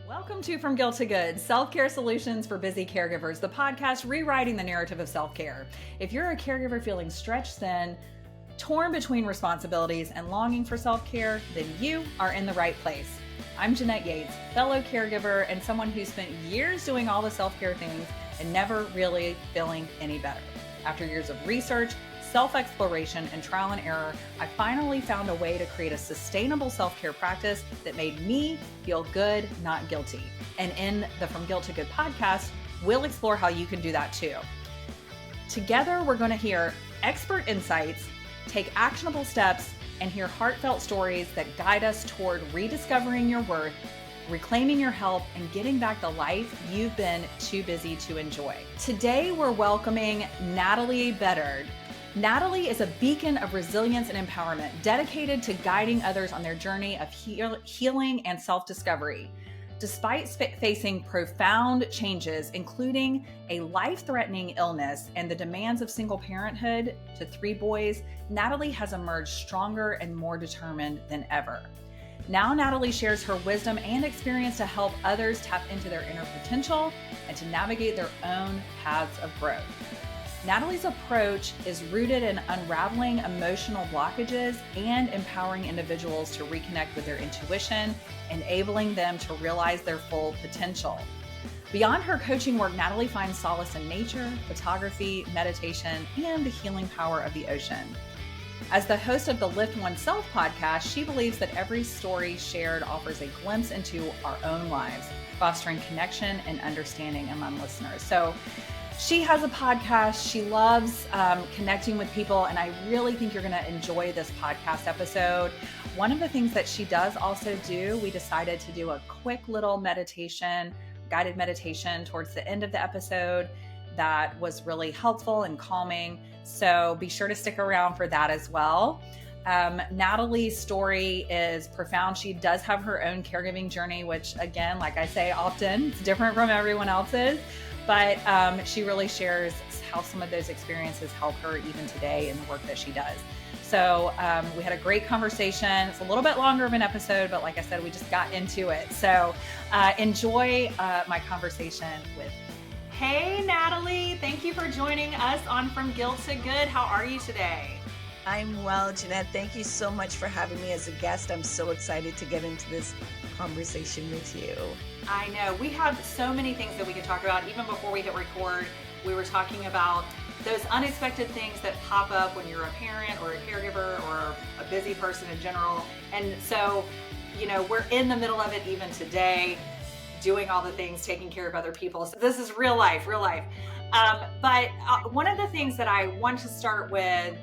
Welcome to From Guilt to Good, Self-Care Solutions for Busy Caregivers, the podcast rewriting the narrative of self-care. If you're a caregiver feeling stretched thin, torn between responsibilities, and longing for self-care, then you are in the right place. I'm Jeanette Yates, fellow caregiver and someone who spent years doing all the self-care things and never really feeling any better. After years of research, self-exploration, and trial and error, I finally found a way to create a sustainable self-care practice that made me feel good, not guilty. And in the From Guilt to Good podcast, we'll explore how you can do that too. Together, we're going to hear expert insights, take actionable steps, and hear heartfelt stories that guide us toward rediscovering your worth, reclaiming your health, and getting back the life you've been too busy to enjoy. Today, we're welcoming Natalie Bedard. Natalie is a beacon of resilience and empowerment, dedicated to guiding others on their journey of healing and self-discovery. Despite facing profound changes, including a life-threatening illness and the demands of single parenthood to 3 boys, Natalie has emerged stronger and more determined than ever. Now Natalie shares her wisdom and experience to help others tap into their inner potential and to navigate their own paths of growth. Natalie's approach is rooted in unraveling emotional blockages and empowering individuals to reconnect with their intuition, enabling them to realize their full potential. Beyond her coaching work, Natalie finds solace in nature, photography, meditation, and the healing power of the ocean. As the host of the Lift Oneself podcast, she believes that every story shared offers a glimpse into our own lives, fostering connection and understanding among listeners. So she has a podcast. She loves connecting with people, and I really think you're going to enjoy this podcast episode. One of the things that she does also do, we decided to do a quick little meditation, guided meditation towards the end of the episode that was really helpful and calming. So be sure to stick around for that as well. Natalie's story is profound. She does have her own caregiving journey, which again, like I say often, it's different from everyone else's. But she really shares how some of those experiences help her even today in the work that she does. So we had a great conversation. It's a little bit longer of an episode, but like I said, we just got into it. So enjoy my conversation with. Hey, Natalie, thank you for joining us on From Guilt to Good. How are you today? I'm well, Jeanette. Thank you so much for having me as a guest. I'm so excited to get into this conversation with you. I know. We have so many things that we could talk about. Even before we hit record, we were talking about those unexpected things that pop up when you're a parent or a caregiver or a busy person in general. And so, you know, we're in the middle of it even today, doing all the things, taking care of other people. So this is real life. But one of the things that I want to start with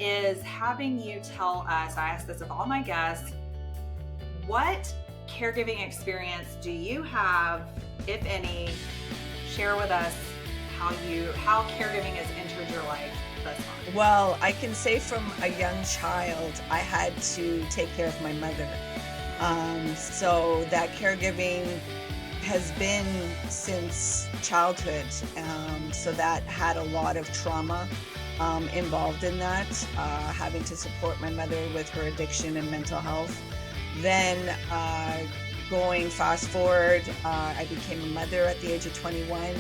is having you tell us, I ask this of all my guests, what caregiving experience do you have, if any? Share with us how caregiving has entered your life thus far. Well, I can say from a young child, I had to take care of my mother. So that caregiving has been since childhood. So that had a lot of trauma involved in that, having to support my mother with her addiction and mental health. Then going fast forward, I became a mother at the age of 21,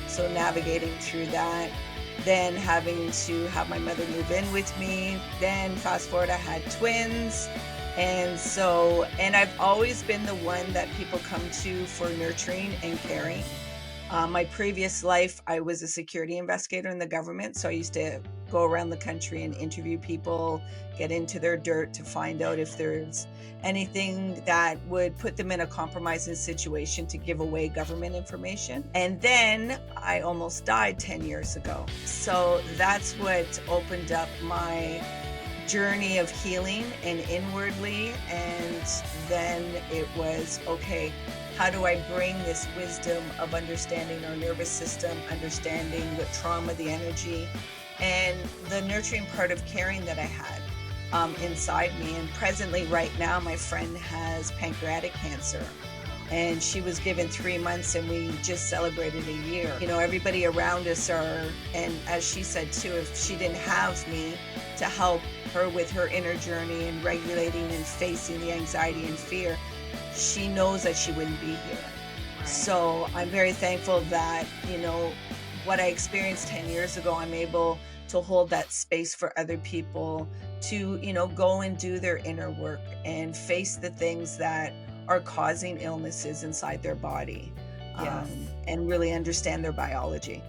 so navigating through that. Then having to have my mother move in with me. Then fast forward, I had twins. And I've always been the one that people come to for nurturing and caring. My previous life, I was a security investigator in the government. So I used to go around the country and interview people, get into their dirt to find out if there's anything that would put them in a compromising situation to give away government information. And then I almost died 10 years ago. So that's what opened up my journey of healing and inwardly. And then it was, okay, how do I bring this wisdom of understanding our nervous system, understanding what trauma, the energy, and the nurturing part of caring that I had inside me. And presently, right now, my friend has pancreatic cancer. And she was given 3 months, and we just celebrated a year. You know, everybody around us are, and as she said too, if she didn't have me to help her with her inner journey and regulating and facing the anxiety and fear, she knows that she wouldn't be here. Right. So I'm very thankful that, what I experienced 10 years ago, I'm able to hold that space for other people to, go and do their inner work and face the things that are causing illnesses inside their body, Yes. and really understand their biology.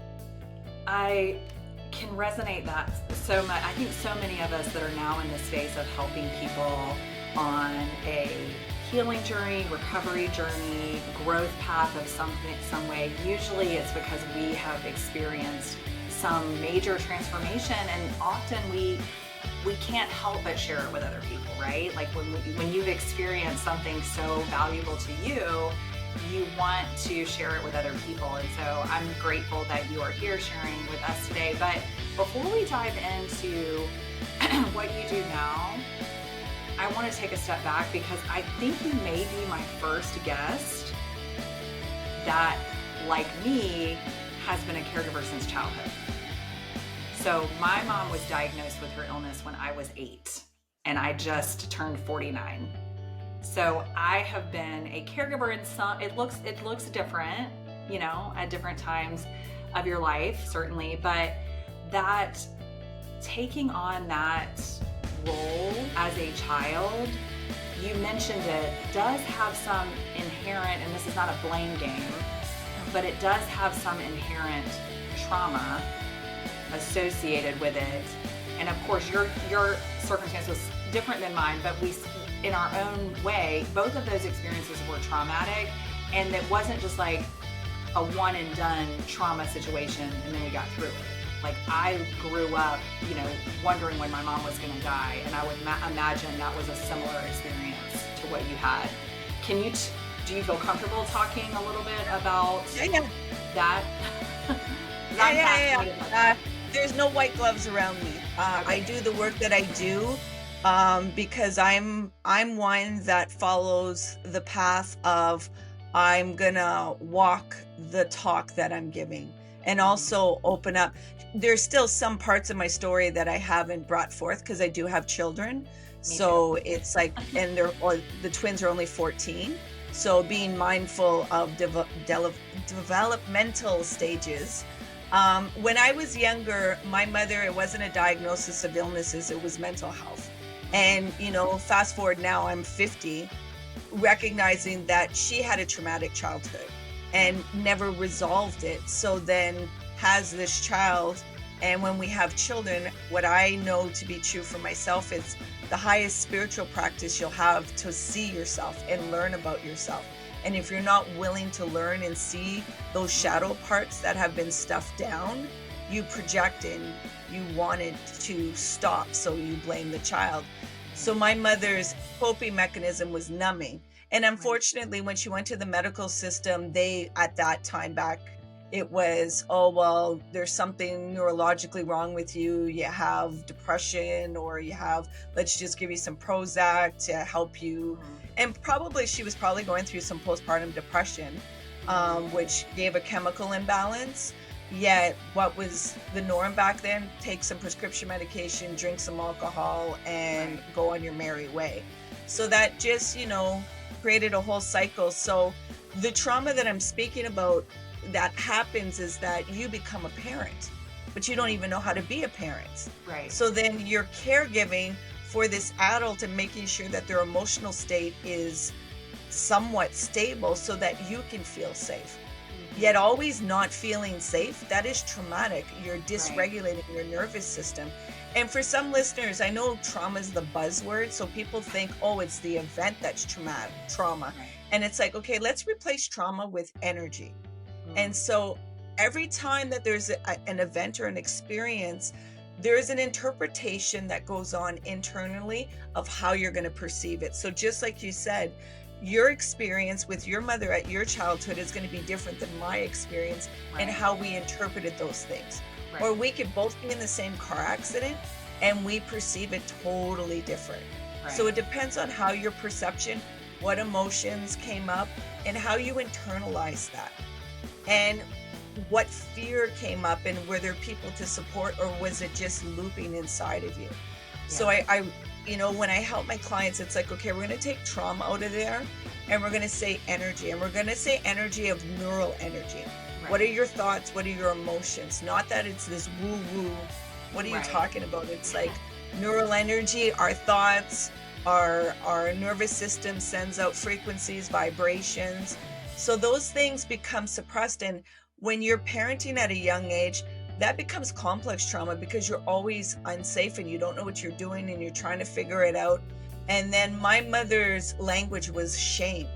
I can resonate that so much. I think so many of us that are now in the space of helping people on a healing journey, recovery journey, growth path of some way, usually it's because we have experienced some major transformation, and often we can't help but share it with other people, right? Like when you've experienced something so valuable to you, you want to share it with other people. And so I'm grateful that you are here sharing with us today. But before we dive into what you do now, I want to take a step back because I think you may be my first guest that, like me, has been a caregiver since childhood. So my mom was diagnosed with her illness when I was 8, and I just turned 49. So I have been a caregiver in some, it looks different, at different times of your life, certainly, but that taking on that role as a child, you mentioned it, does have some inherent, and this is not a blame game, but it does have some inherent trauma associated with it. And of course, your circumstance was different than mine, but we, in our own way, both of those experiences were traumatic, and it wasn't just like a one and done trauma situation and then we got through it. Like I grew up, wondering when my mom was going to die, and I would imagine that was a similar experience to what you had. Do you feel comfortable talking a little bit about that? Yeah. There's no white gloves around me. Okay. I do the work that I do because I'm one that follows the path of I'm gonna walk the talk that I'm giving, and also open up. There's still some parts of my story that I haven't brought forth because I do have children. So it's like, and the twins are only 14. So being mindful of developmental stages. When I was younger, my mother, it wasn't a diagnosis of illnesses, it was mental health. And, fast forward now, I'm 50, recognizing that she had a traumatic childhood and never resolved it. So then has this child. And when we have children, what I know to be true for myself is the highest spiritual practice you'll have to see yourself and learn about yourself. And if you're not willing to learn and see those shadow parts that have been stuffed down, you project and you want it to stop, so you blame the child. So my mother's coping mechanism was numbing. And unfortunately, when she went to the medical system, they, at that time back, it was, oh, well, there's something neurologically wrong with you. You have depression, or let's just give you some Prozac to help you. And she was probably going through some postpartum depression, which gave a chemical imbalance. Yet what was the norm back then? Take some prescription medication, drink some alcohol, and go on your merry way. So that just, created a whole cycle. So the trauma that I'm speaking about that happens is that you become a parent, but you don't even know how to be a parent. Right. So then you're caregiving for this adult and making sure that their emotional state is somewhat stable so that you can feel safe. Yet always not feeling safe, that is traumatic. You're dysregulating your nervous system. And for some listeners, I know trauma is the buzzword, so people think, oh, it's the event that's trauma. Right. And it's like, okay, let's replace trauma with energy. And so every time that there's an event or an experience, there's an interpretation that goes on internally of how you're going to perceive it. So just like you said, your experience with your mother at your childhood is going to be different than my experience and how we interpreted those things. Right. Or we could both be in the same car accident and we perceive it totally different. Right. So it depends on how your perception, what emotions came up, and how you internalize that. And what fear came up, and were there people to support, or was it just looping inside of you? Yeah. So when I help my clients, it's like, okay, we're going to take trauma out of there and we're going to say energy, and we're going to say energy of neural energy. Right. What are your thoughts? What are your emotions? Not that it's this woo woo. What are you talking about? It's like neural energy, our thoughts, our nervous system sends out frequencies, vibrations. So those things become suppressed. And when you're parenting at a young age, that becomes complex trauma because you're always unsafe and you don't know what you're doing and you're trying to figure it out. And then my mother's language was shame,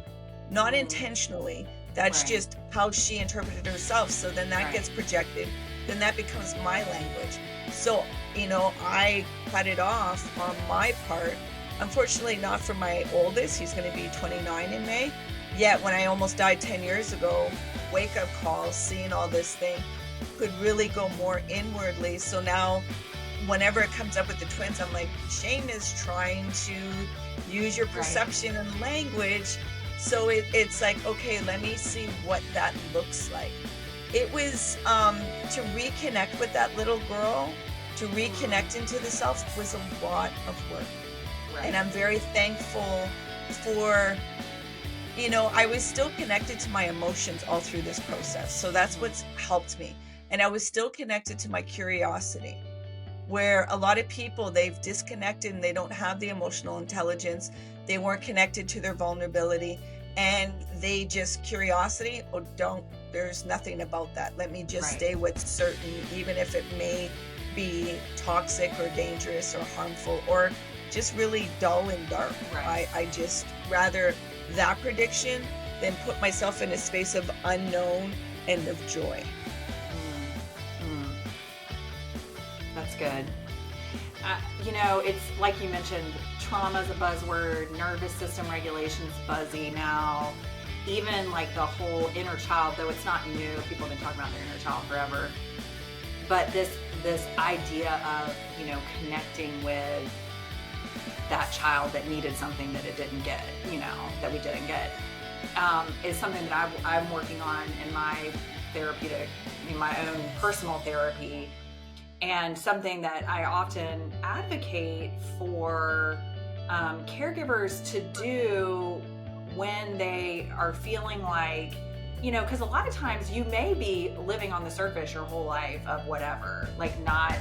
not intentionally. That's just how she interpreted herself. So then that gets projected. Then that becomes my language. So, I cut it off on my part. Unfortunately, not for my oldest. He's going to be 29 in May. Yet when I almost died 10 years ago, wake up calls, seeing all this thing could really go more inwardly. So now whenever it comes up with the twins, I'm like, Shane is trying to use your perception and language. So it's like, okay, let me see what that looks like. It was to reconnect with that little girl, to reconnect into the self was a lot of work. Right. And I'm very thankful for, I was still connected to my emotions all through this process. So that's what's helped me. And I was still connected to my curiosity, where a lot of people, they've disconnected and they don't have the emotional intelligence. They weren't connected to their vulnerability, and they just curiosity, there's nothing about that. Let me just stay with certain, even if it may be toxic or dangerous or harmful or just really dull and dark. Right. I just rather that prediction than put myself in a space of unknown and of joy. That's good. It's like you mentioned, trauma's a buzzword, nervous system regulation's buzzy now. Even like the whole inner child, though it's not new, people have been talking about their inner child forever. But this idea of, connecting with that child that needed something that it didn't get, that we didn't get, is something that I'm working on in my own personal therapy. And something that I often advocate for caregivers to do when they are feeling like, because a lot of times you may be living on the surface your whole life of whatever, like not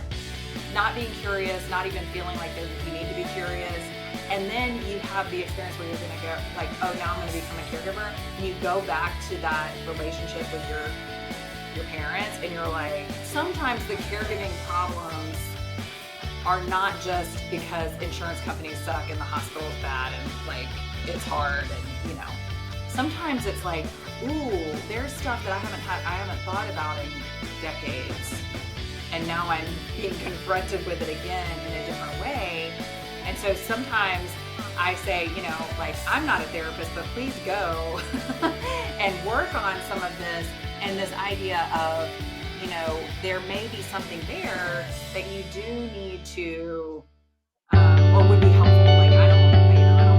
being curious, not even feeling like you need to be curious. And then you have the experience where you're going to go like, oh, now I'm going to become a caregiver. And you go back to that relationship with your parents, and you're like, sometimes the caregiving problems are not just because insurance companies suck and the hospital is bad and like it's hard, and sometimes it's like, ooh, there's stuff that I haven't thought about in decades, and now I'm being confronted with it again in a different way. And so sometimes I say, I'm not a therapist, but please go and work on some of this. And this idea of, there may be something there that you do need to, or would be helpful. Like, I don't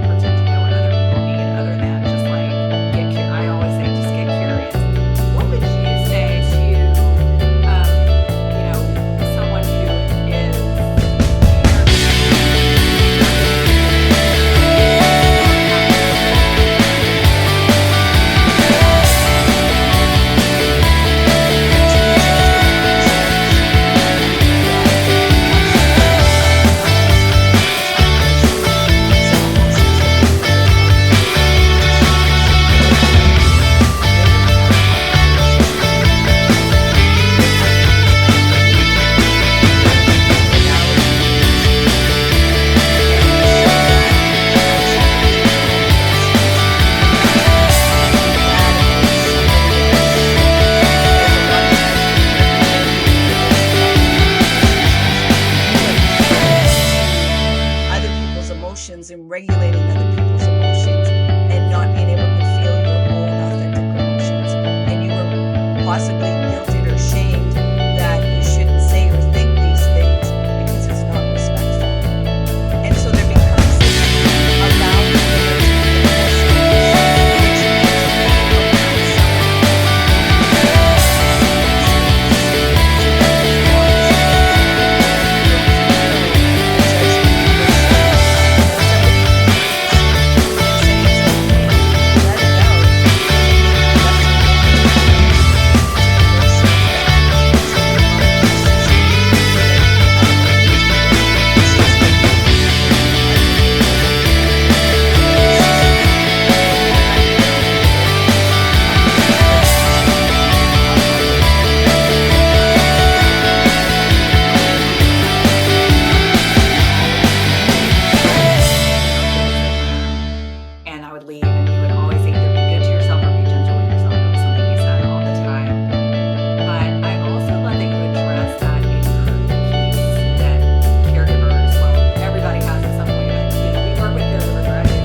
pretend to know what other people need other than just like, I always say, just get curious. What would you say to, someone who is I would leave, and you would always say either be good to yourself or be gentle with yourself. It was something you said all the time. But I also love that you address that in your piece, that caregivers, well, everybody has at some point, but we work with caregivers, or I do.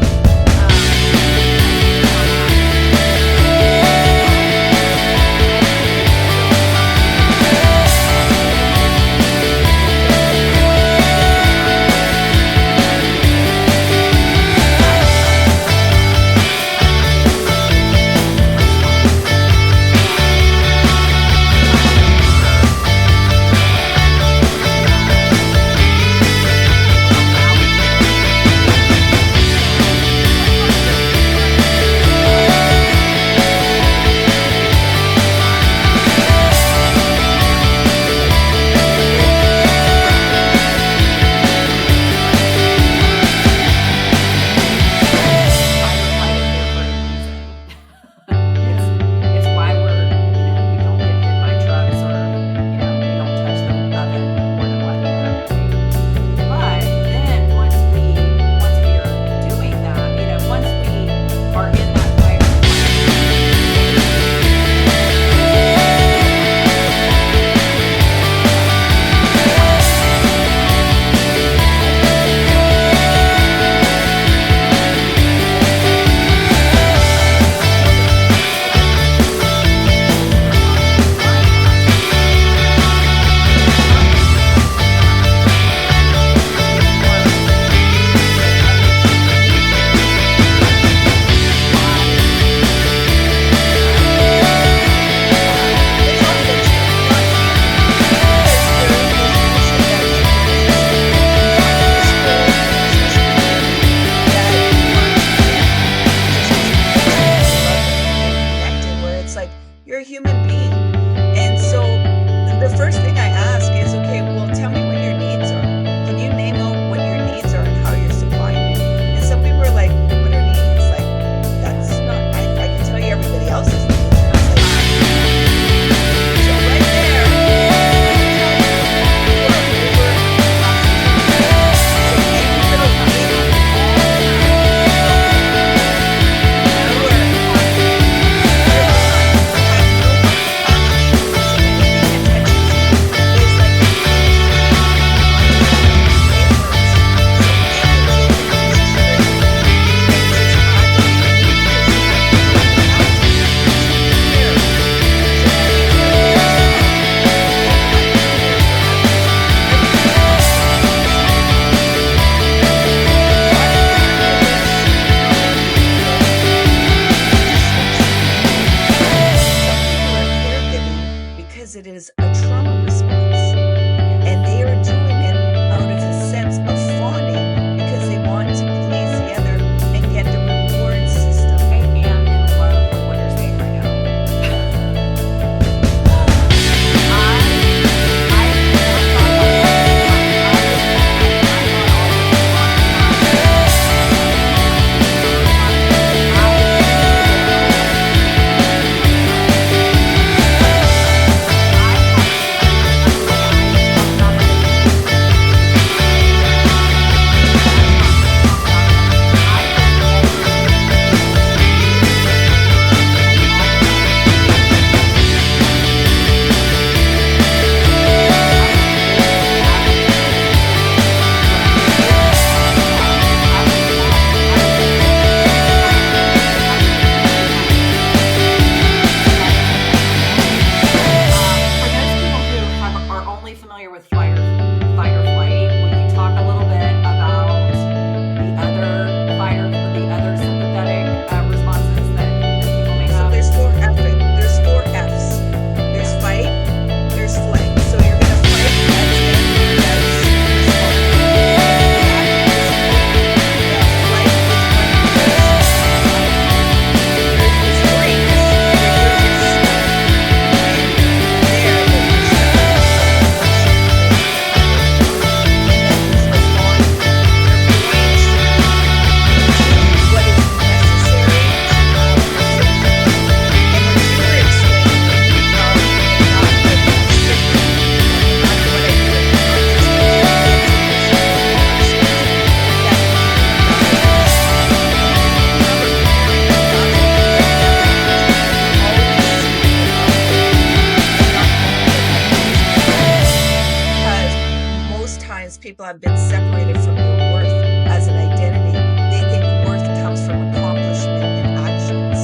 have been separated from their worth as an identity. They think worth comes from accomplishment and actions,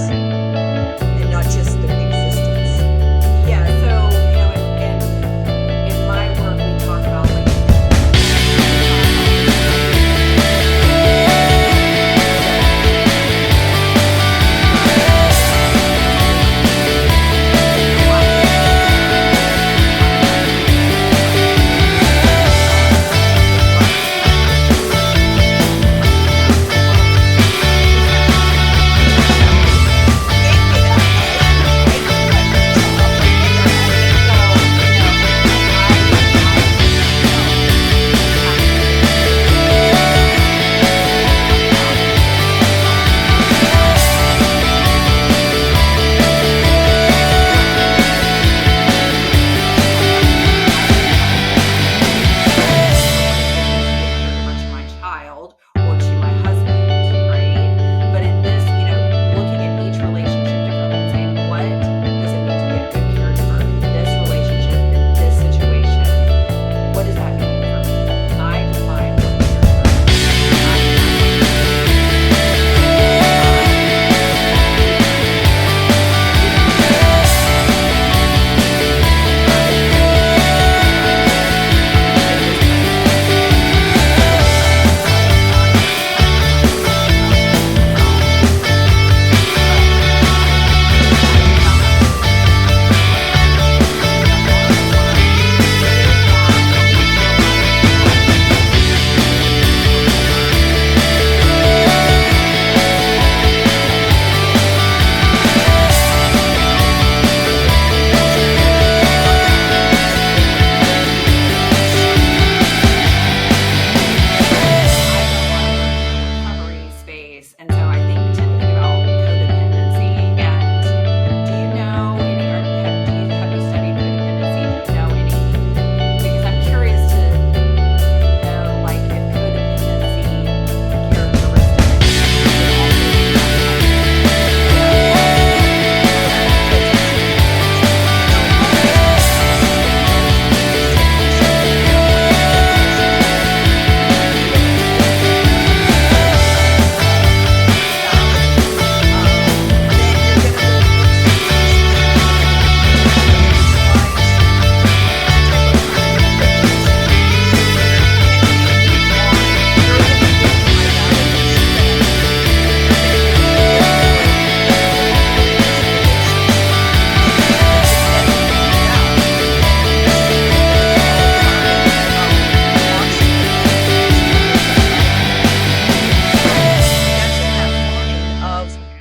and not just their existence. Yeah, so, in my work, we talk about like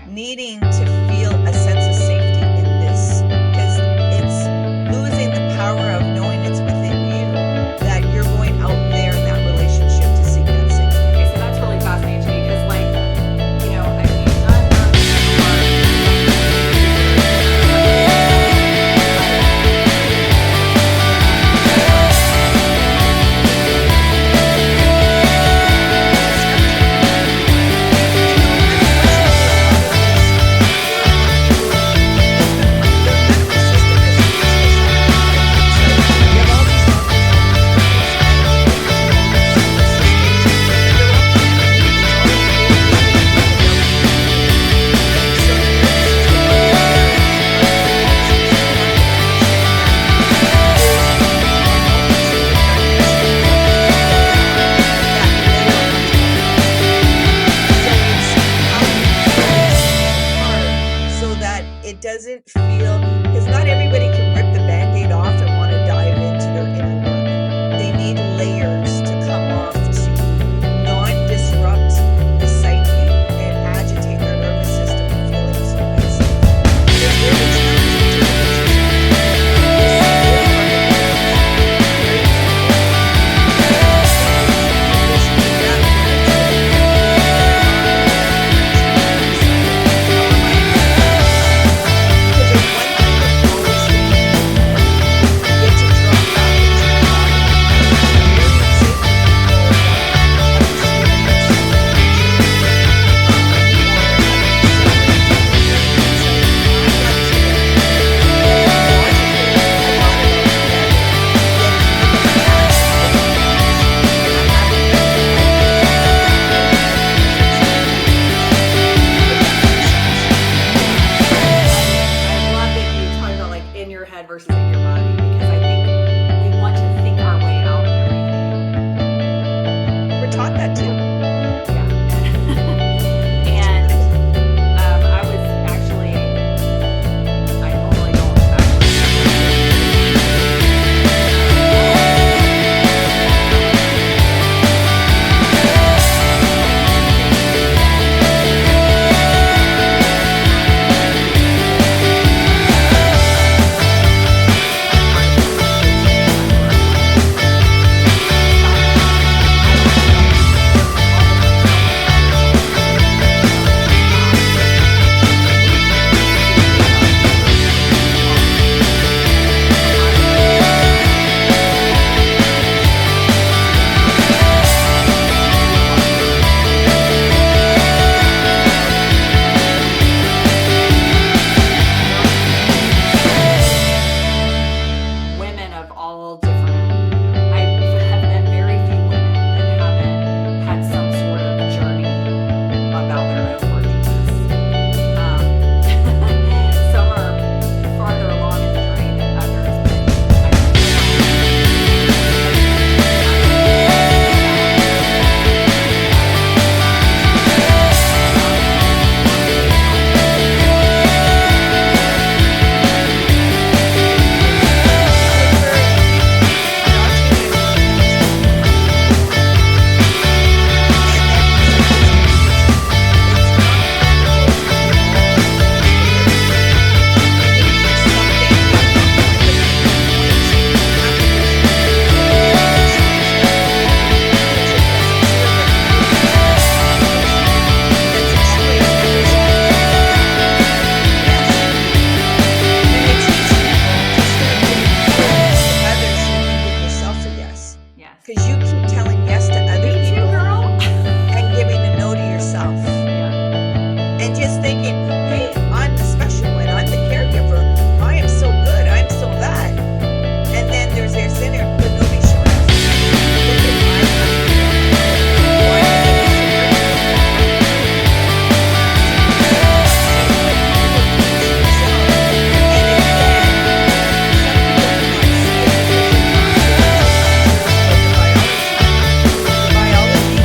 needing to feel a sense of safety in this, because it's losing the power of knowing it's within you that you're going out there in that relationship to seek that safety. Okay, so that's really fascinating to me because, like, I mean, none of it doesn't feel, because not everybody can rip the Band-Aid off and want to dive into their inner work. They need layers to come off to not disrupt the psyche and agitate their nervous system and feeling so unsafe. It's really challenging to versus in your body, because I think we want to think our way out of everything. We're taught that too. Yeah. And I was actually, I normally don't women of all different. I have met very few women that haven't had some sort of journey about their own worthiness. Some are farther along in the journey than others, but I yes. Because you keep telling yes to other Me too, people girl. and giving a no to yourself. Yeah. And just thinking, hey, I'm the special one. I'm the caregiver. I am so good. I'm so that. And then there's their sinner, but nobody's showing us. Look at my biology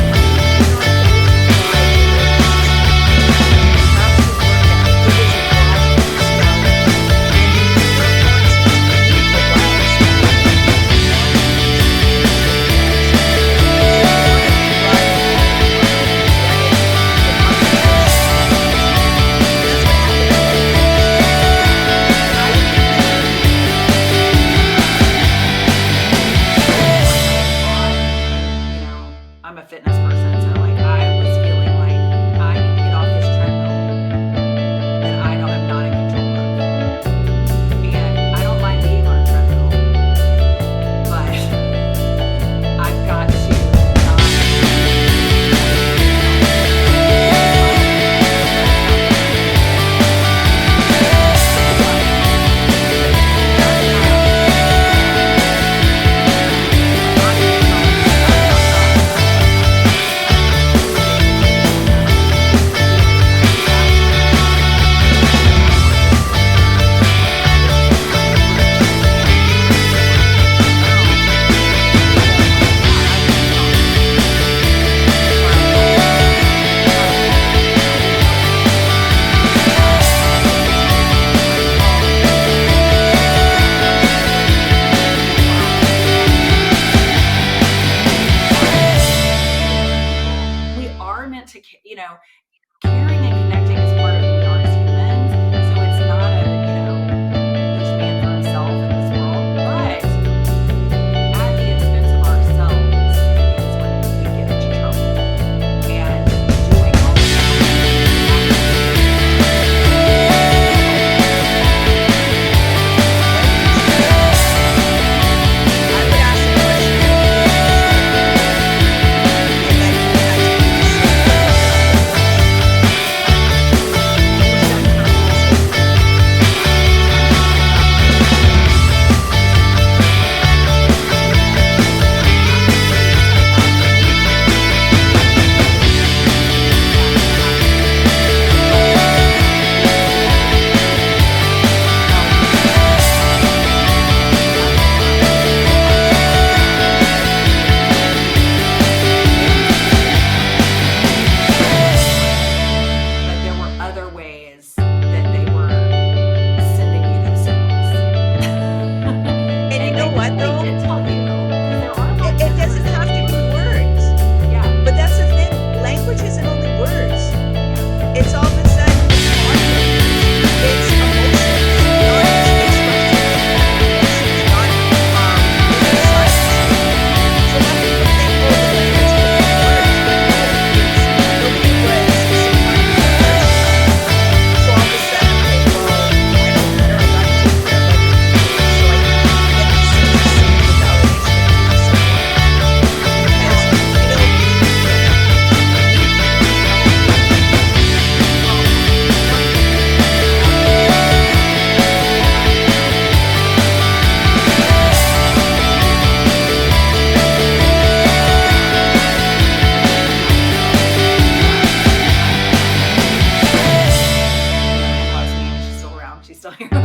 still here.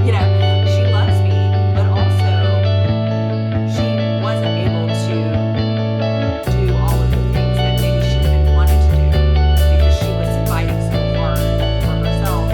You know, she loves me, but also she wasn't able to do all of the things that maybe she had wanted to do because she was fighting so hard for herself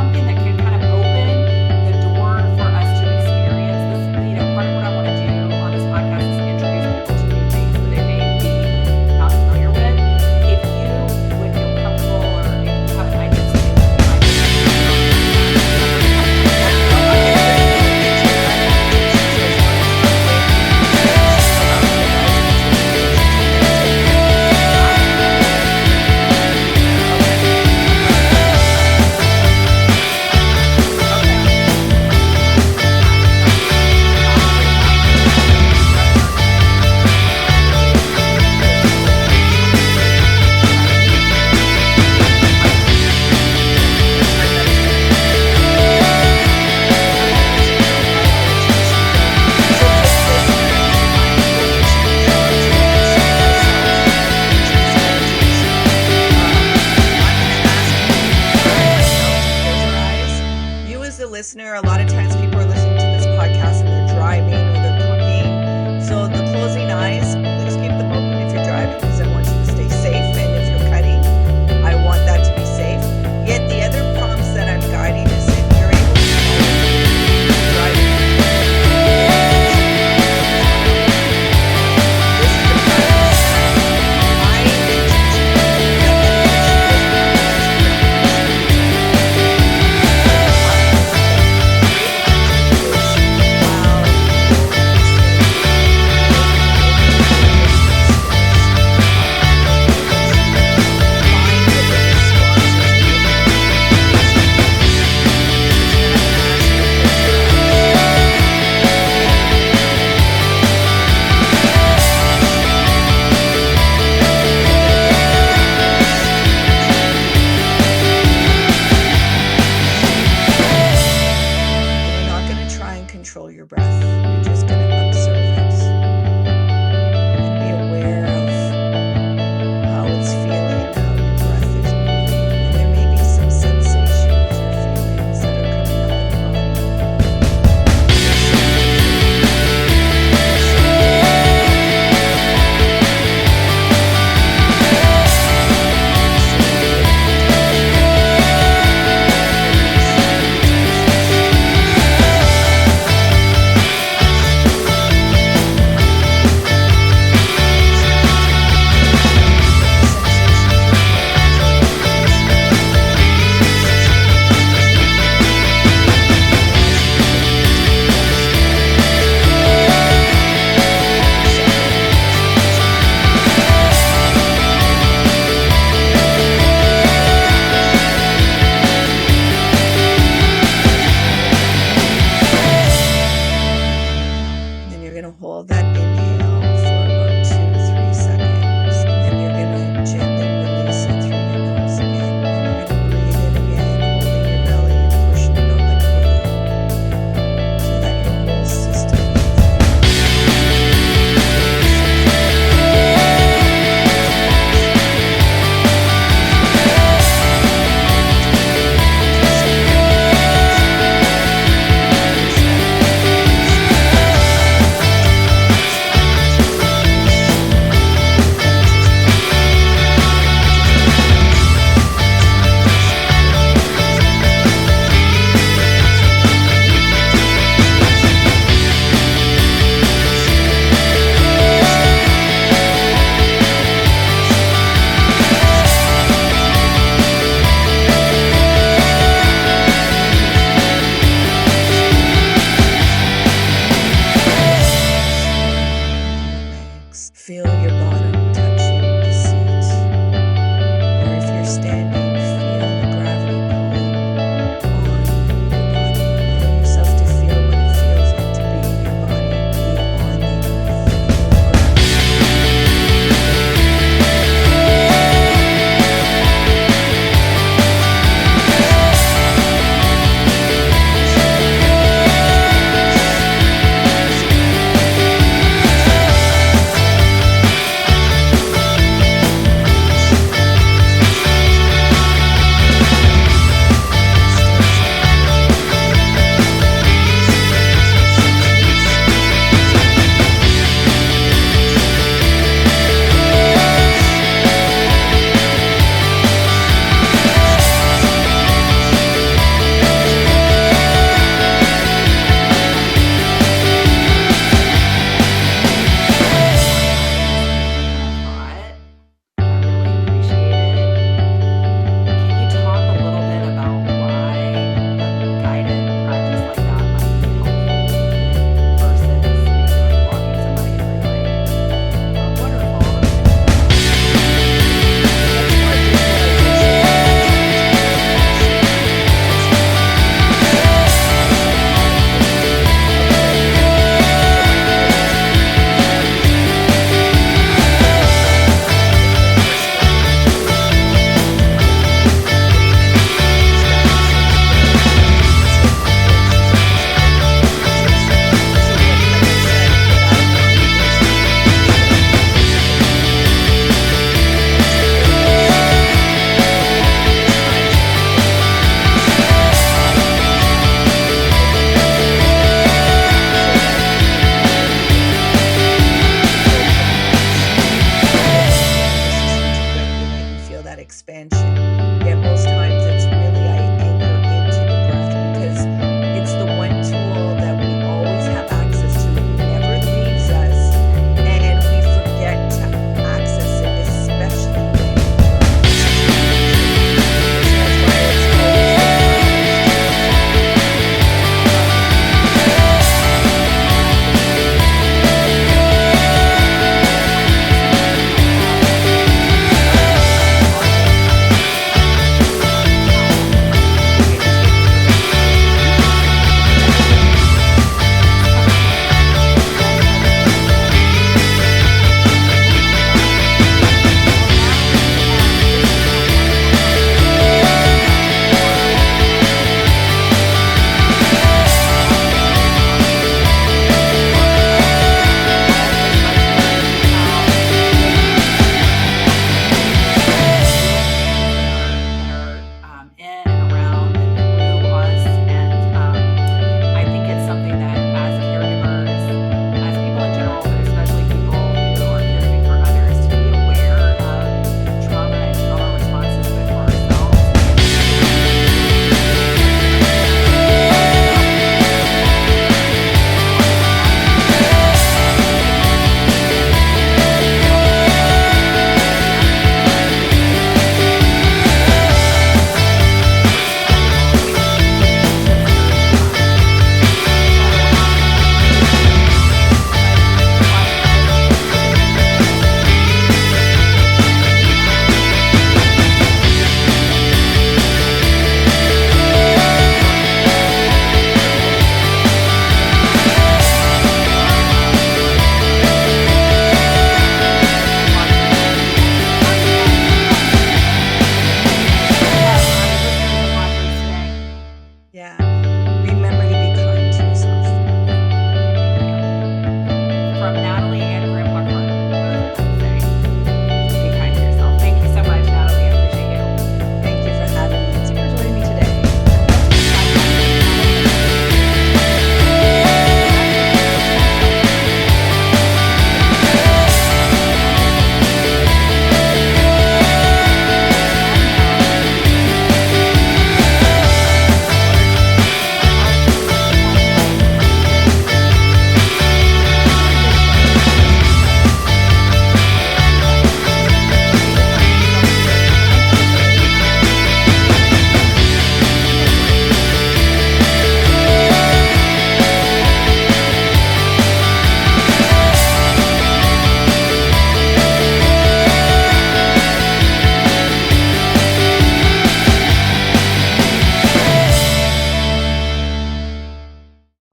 something that can kind of open the door for us to experience this. Part of what I want to do on this podcast is introduce people to new things that they may be not familiar with. If you would feel comfortable, or if you have an idea of something that you might listener, a lot of times people are listening to this podcast and they're driving or they're cooking. So the closing eyes, please keep them open if you're driving, because I want you to stay safe. And if you're cutting, I want that to be safe. Yet the other prompts that I'm guiding is that you're able to drive. This is the practice that I am control your breath.